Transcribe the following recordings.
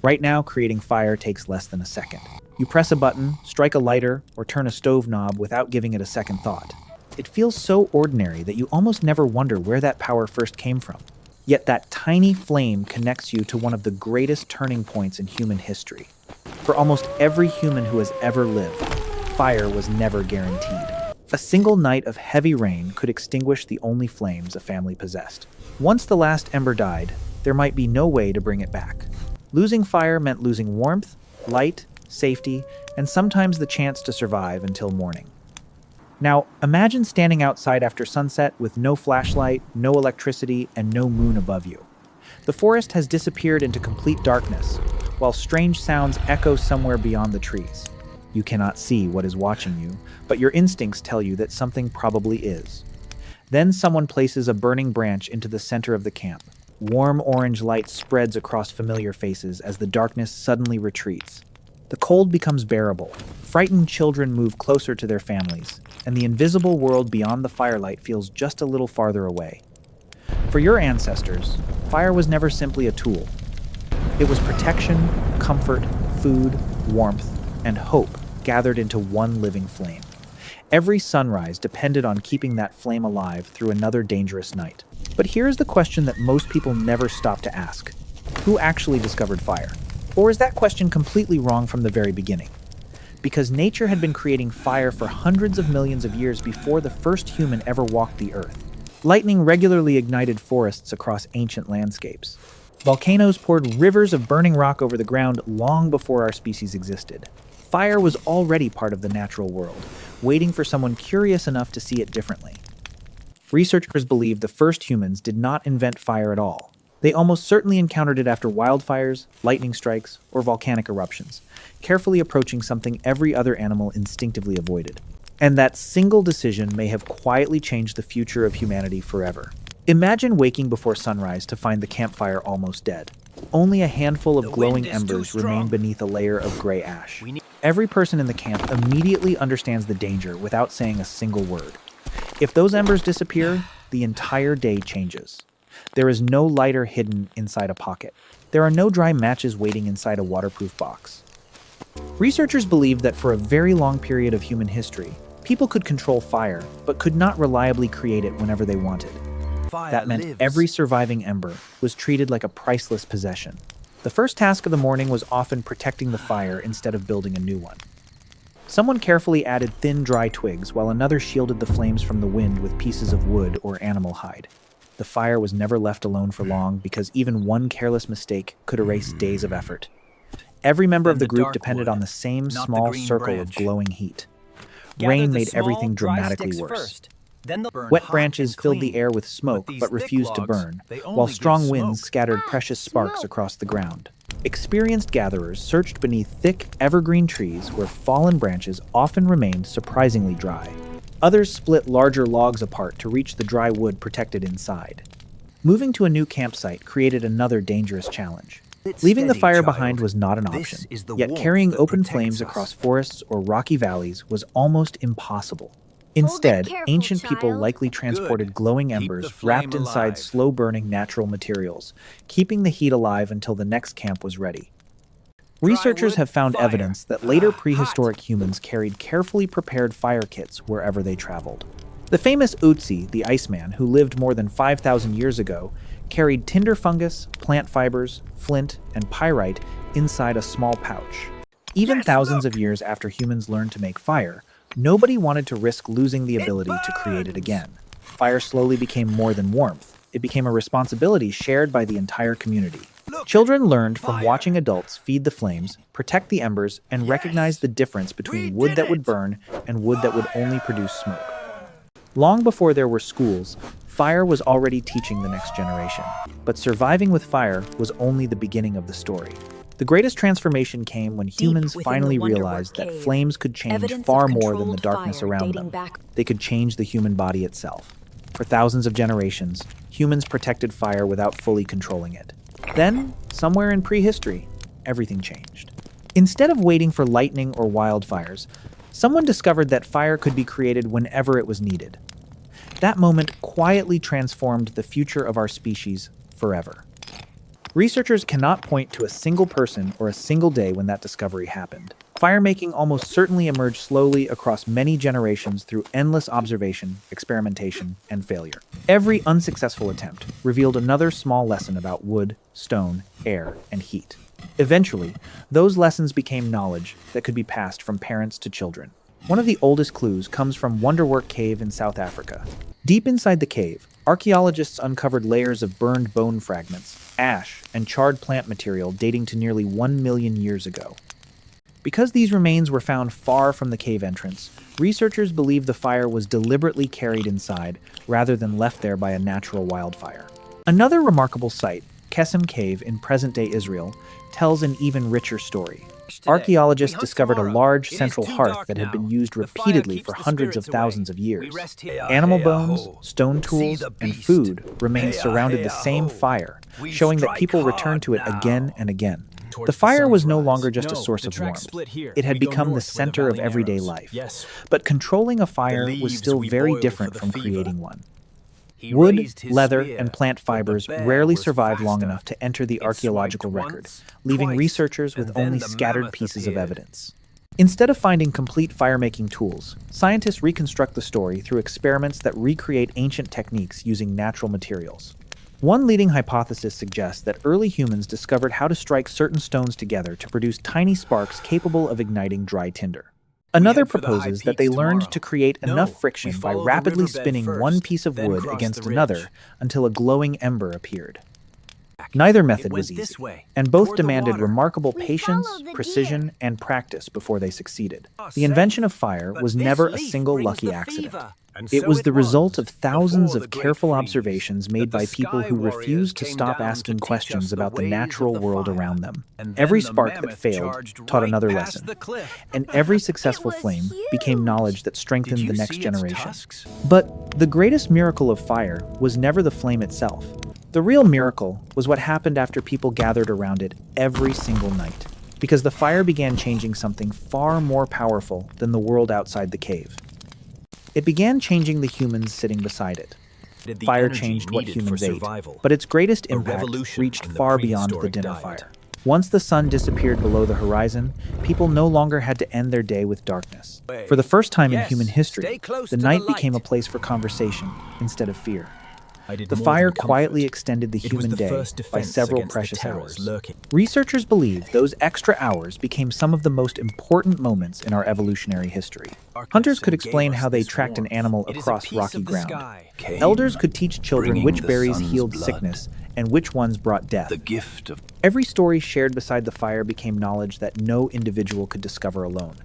Right now, creating fire takes less than a second. You press a button, strike a lighter, or turn a stove knob without giving it a second thought. It feels so ordinary that you almost never wonder where that power first came from. Yet that tiny flame connects you to one of the greatest turning points in human history. For almost every human who has ever lived, fire was never guaranteed. A single night of heavy rain could extinguish the only flames a family possessed. Once the last ember died, there might be no way to bring it back. Losing fire meant losing warmth, light, safety, and sometimes the chance to survive until morning. Now, imagine standing outside after sunset with no flashlight, no electricity, and no moon above you. The forest has disappeared into complete darkness, while strange sounds echo somewhere beyond the trees. You cannot see what is watching you, but your instincts tell you that something probably is. Then someone places a burning branch into the center of the camp. Warm orange light spreads across familiar faces as the darkness suddenly retreats. The cold becomes bearable. Frightened children move closer to their families, and the invisible world beyond the firelight feels just a little farther away. For your ancestors, fire was never simply a tool. It was protection, comfort, food, warmth, and hope gathered into one living flame. Every sunrise depended on keeping that flame alive through another dangerous night. But here's the question that most people never stop to ask. Who actually discovered fire? Or is that question completely wrong from the very beginning? Because nature had been creating fire for hundreds of millions of years before the first human ever walked the earth. Lightning regularly ignited forests across ancient landscapes. Volcanoes poured rivers of burning rock over the ground long before our species existed. Fire was already part of the natural world, waiting for someone curious enough to see it differently. Researchers believe the first humans did not invent fire at all. They almost certainly encountered it after wildfires, lightning strikes, or volcanic eruptions, carefully approaching something every other animal instinctively avoided. And that single decision may have quietly changed the future of humanity forever. Imagine waking before sunrise to find the campfire almost dead. Only a handful of glowing embers remain beneath a layer of gray ash. Every person in the camp immediately understands the danger without saying a single word. If those embers disappear, the entire day changes. There is no lighter hidden inside a pocket. There are no dry matches waiting inside a waterproof box. Researchers believe that for a very long period of human history, people could control fire, but could not reliably create it whenever they wanted. That meant every surviving ember was treated like a priceless possession. The first task of the morning was often protecting the fire instead of building a new one. Someone carefully added thin, dry twigs, while another shielded the flames from the wind with pieces of wood or animal hide. The fire was never left alone for long because even one careless mistake could erase days of effort. Every member of the group depended on the same small circle of glowing heat. Rain made everything dramatically worse. Wet branches filled the air with smoke but refused to burn, while strong winds scattered precious sparks across the ground. Experienced gatherers searched beneath thick, evergreen trees where fallen branches often remained surprisingly dry. Others split larger logs apart to reach the dry wood protected inside. Moving to a new campsite created another dangerous challenge. Leaving the fire behind was not an option, yet carrying open flames across forests or rocky valleys was almost impossible. Instead, ancient people likely transported glowing embers wrapped inside slow-burning natural materials, keeping the heat alive until the next camp was ready. Researchers have found evidence that later prehistoric humans carried carefully prepared fire kits wherever they traveled. The famous Ötzi, the Iceman, who lived more than 5,000 years ago, carried tinder fungus, plant fibers, flint, and pyrite inside a small pouch. Even thousands of years after humans learned to make fire, nobody wanted to risk losing the ability to create it again. Fire slowly became more than warmth. It became a responsibility shared by the entire community. Children learned from watching adults feed the flames, protect the embers, and recognize the difference between wood that would burn and wood that would only produce smoke. Long before there were schools, fire was already teaching the next generation. But surviving with fire was only the beginning of the story. The greatest transformation came when humans finally realized that flames could change far more than the darkness around them. They could change the human body itself. For thousands of generations, humans protected fire without fully controlling it. Then, somewhere in prehistory, everything changed. Instead of waiting for lightning or wildfires, someone discovered that fire could be created whenever it was needed. That moment quietly transformed the future of our species forever. Researchers cannot point to a single person or a single day when that discovery happened. Firemaking almost certainly emerged slowly across many generations through endless observation, experimentation, and failure. Every unsuccessful attempt revealed another small lesson about wood, stone, air, and heat. Eventually, those lessons became knowledge that could be passed from parents to children. One of the oldest clues comes from Wonderwork Cave in South Africa. Deep inside the cave, archaeologists uncovered layers of burned bone fragments, ash, and charred plant material dating to nearly 1 million years ago. Because these remains were found far from the cave entrance, researchers believe the fire was deliberately carried inside rather than left there by a natural wildfire. Another remarkable site, Kesem Cave in present-day Israel, tells an even richer story. Archaeologists discovered a large central hearth that had been used repeatedly for hundreds of thousands of years. Animal bones, stone tools, and food remained surrounded the same fire, showing that people returned to it again and again. The fire was no longer just a source of warmth. It had become the center of everyday life. But controlling a fire was still very different from creating one. Wood, leather, and plant fibers rarely survived long enough to enter the archaeological record, leaving researchers with only scattered pieces of evidence. Instead of finding complete fire-making tools, scientists reconstruct the story through experiments that recreate ancient techniques using natural materials. One leading hypothesis suggests that early humans discovered how to strike certain stones together to produce tiny sparks capable of igniting dry tinder. Another proposes that they learned to create enough friction by rapidly spinning one piece of wood against another until a glowing ember appeared. Neither method was easy, and both demanded remarkable patience, precision, and practice before they succeeded. The invention of fire was never a single lucky accident. It was the result of thousands of careful observations made by people who refused to stop asking questions about the natural world around them. Every spark that failed taught another lesson, and every successful flame became knowledge that strengthened the next generation. But the greatest miracle of fire was never the flame itself. The real miracle was what happened after people gathered around it every single night, because the fire began changing something far more powerful than the world outside the cave. It began changing the humans sitting beside it. Fire changed what humans ate, but its greatest impact reached far beyond the dinner fire. Once the sun disappeared below the horizon, people no longer had to end their day with darkness. For the first time in human history, the night became a place for conversation instead of fear. The fire quietly extended the human day by several precious hours. Researchers believe those extra hours became some of the most important moments in our evolutionary history. Hunters could explain how they tracked an animal across rocky ground. Elders could teach children which berries healed sickness and which ones brought death. Every story shared beside the fire became knowledge that no individual could discover alone.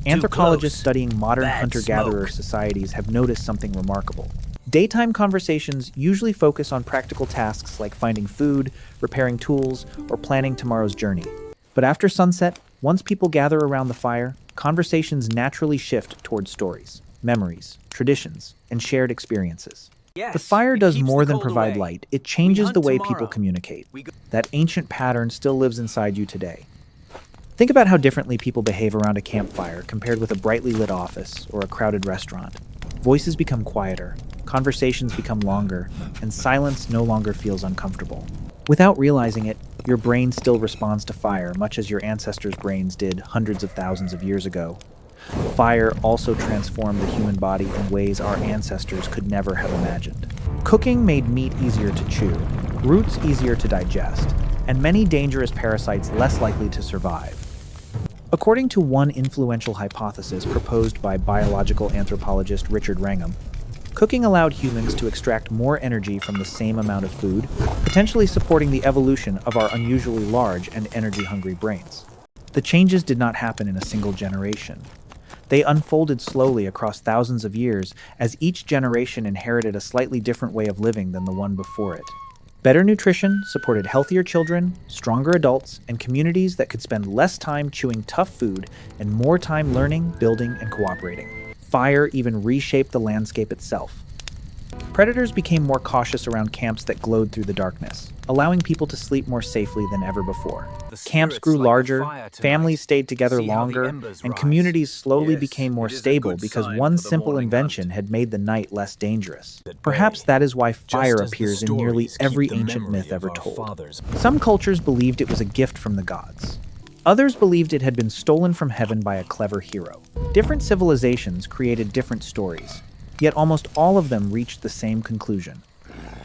Anthropologists studying modern hunter-gatherer societies have noticed something remarkable. Daytime conversations usually focus on practical tasks like finding food, repairing tools, or planning tomorrow's journey. But after sunset, once people gather around the fire, conversations naturally shift towards stories, memories, traditions, and shared experiences. The fire does more than provide light. It changes the way people communicate. That ancient pattern still lives inside you today. Think about how differently people behave around a campfire compared with a brightly lit office or a crowded restaurant. Voices become quieter, conversations become longer, and silence no longer feels uncomfortable. Without realizing it, your brain still responds to fire much as your ancestors' brains did hundreds of thousands of years ago. Fire also transformed the human body in ways our ancestors could never have imagined. Cooking made meat easier to chew, roots easier to digest, and many dangerous parasites less likely to survive. According to one influential hypothesis proposed by biological anthropologist Richard Wrangham, cooking allowed humans to extract more energy from the same amount of food, potentially supporting the evolution of our unusually large and energy-hungry brains. The changes did not happen in a single generation. They unfolded slowly across thousands of years as each generation inherited a slightly different way of living than the one before it. Better nutrition supported healthier children, stronger adults, and communities that could spend less time chewing tough food and more time learning, building, and cooperating. Fire even reshaped the landscape itself. Predators became more cautious around camps that glowed through the darkness, allowing people to sleep more safely than ever before. Camps grew larger, families stayed together longer, and communities slowly became more stable because one simple invention had made the night less dangerous. Perhaps that is why fire appears in nearly every ancient myth ever told. Some cultures believed it was a gift from the gods. Others believed it had been stolen from heaven by a clever hero. Different civilizations created different stories, yet almost all of them reached the same conclusion.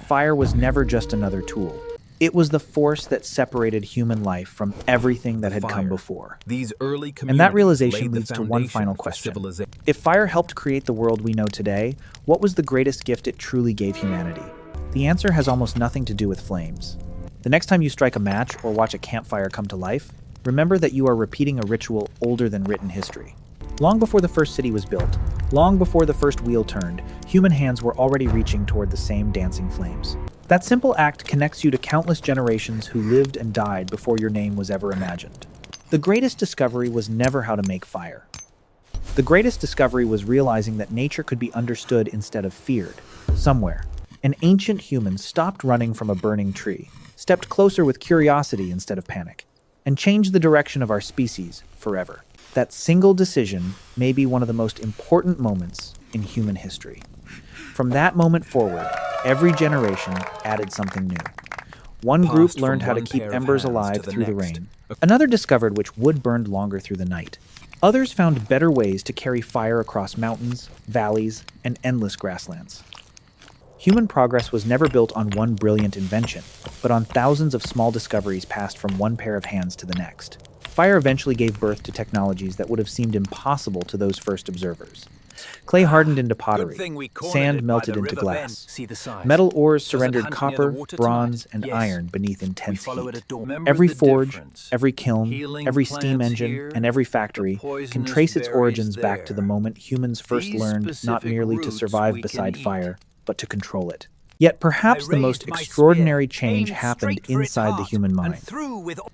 Fire was never just another tool. It was the force that separated human life from everything that had come before. And that realization leads to one final question. If fire helped create the world we know today, what was the greatest gift it truly gave humanity? The answer has almost nothing to do with flames. The next time you strike a match or watch a campfire come to life, remember that you are repeating a ritual older than written history. Long before the first city was built, long before the first wheel turned, human hands were already reaching toward the same dancing flames. That simple act connects you to countless generations who lived and died before your name was ever imagined. The greatest discovery was never how to make fire. The greatest discovery was realizing that nature could be understood instead of feared. Somewhere, an ancient human stopped running from a burning tree, stepped closer with curiosity instead of panic, and changed the direction of our species forever. That single decision may be one of the most important moments in human history. From that moment forward, every generation added something new. One group learned how to keep embers alive through the rain. Another discovered which wood burned longer through the night. Others found better ways to carry fire across mountains, valleys, and endless grasslands. Human progress was never built on one brilliant invention, but on thousands of small discoveries passed from one pair of hands to the next. Fire eventually gave birth to technologies that would have seemed impossible to those first observers. Clay hardened into pottery, sand melted into glass. Metal ores surrendered copper, bronze, and iron beneath intense heat. Every forge, every kiln, every steam engine, and every factory can trace its origins back to the moment humans first learned not merely to survive beside fire, but to control it. Yet perhaps the most extraordinary change happened inside the human mind.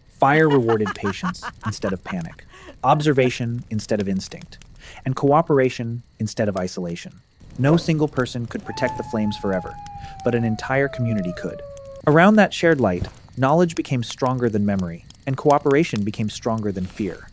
Fire rewarded patience instead of panic, observation instead of instinct, and cooperation instead of isolation. No single person could protect the flames forever, but an entire community could. Around that shared light, knowledge became stronger than memory, and cooperation became stronger than fear.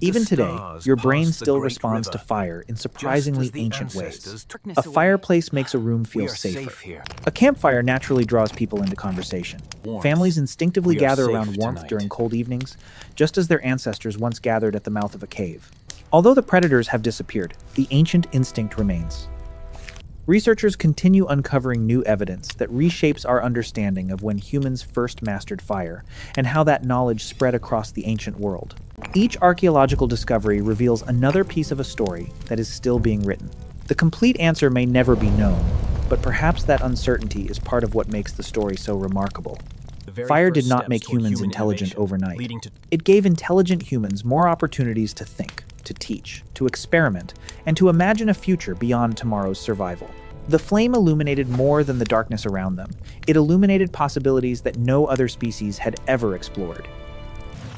Even today, your brain still responds to fire in surprisingly ancient ways. A fireplace makes a room feel safer. A campfire naturally draws people into conversation. Families instinctively gather around warmth during cold evenings, just as their ancestors once gathered at the mouth of a cave. Although the predators have disappeared, the ancient instinct remains. Researchers continue uncovering new evidence that reshapes our understanding of when humans first mastered fire and how that knowledge spread across the ancient world. Each archaeological discovery reveals another piece of a story that is still being written. The complete answer may never be known, but perhaps that uncertainty is part of what makes the story so remarkable. Fire did not make humans intelligent overnight. It gave intelligent humans more opportunities to think, to teach, to experiment, and to imagine a future beyond tomorrow's survival. The flame illuminated more than the darkness around them. It illuminated possibilities that no other species had ever explored.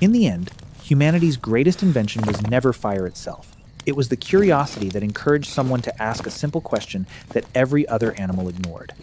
In the end, humanity's greatest invention was never fire itself. It was the curiosity that encouraged someone to ask a simple question that every other animal ignored.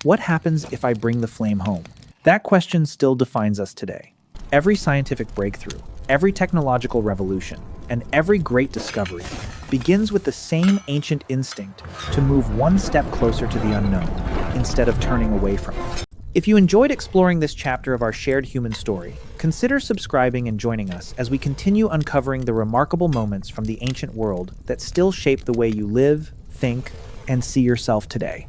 What happens if I bring the flame home? That question still defines us today. Every scientific breakthrough, every technological revolution, and every great discovery begins with the same ancient instinct to move one step closer to the unknown instead of turning away from it. If you enjoyed exploring this chapter of our shared human story, consider subscribing and joining us as we continue uncovering the remarkable moments from the ancient world that still shape the way you live, think, and see yourself today.